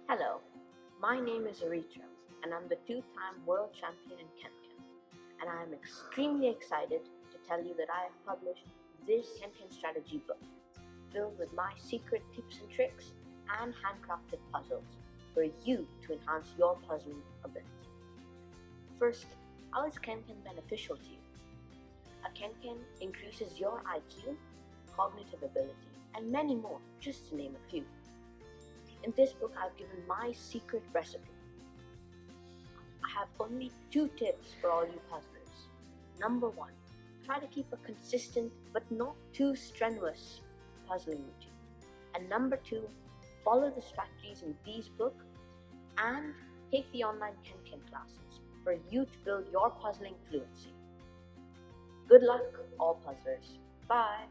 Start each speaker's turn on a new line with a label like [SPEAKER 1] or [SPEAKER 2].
[SPEAKER 1] Hello, my name is Aritro, and I'm the two-time world champion in Kenken. And I am extremely excited to tell you that I have published this Kenken strategy book, filled with my secret tips and tricks and handcrafted puzzles for you to enhance your puzzling ability. First, how is Kenken beneficial to you? A Kenken increases your IQ, cognitive ability, and many more, just to name a few. In this book, I've given my secret recipe. I have only 2 tips for all you puzzlers. Number 1, try to keep a consistent but not too strenuous puzzling routine. And number 2, follow the strategies in these book and take the online Kenken classes for you to build your puzzling fluency. Good luck, all puzzlers. Bye.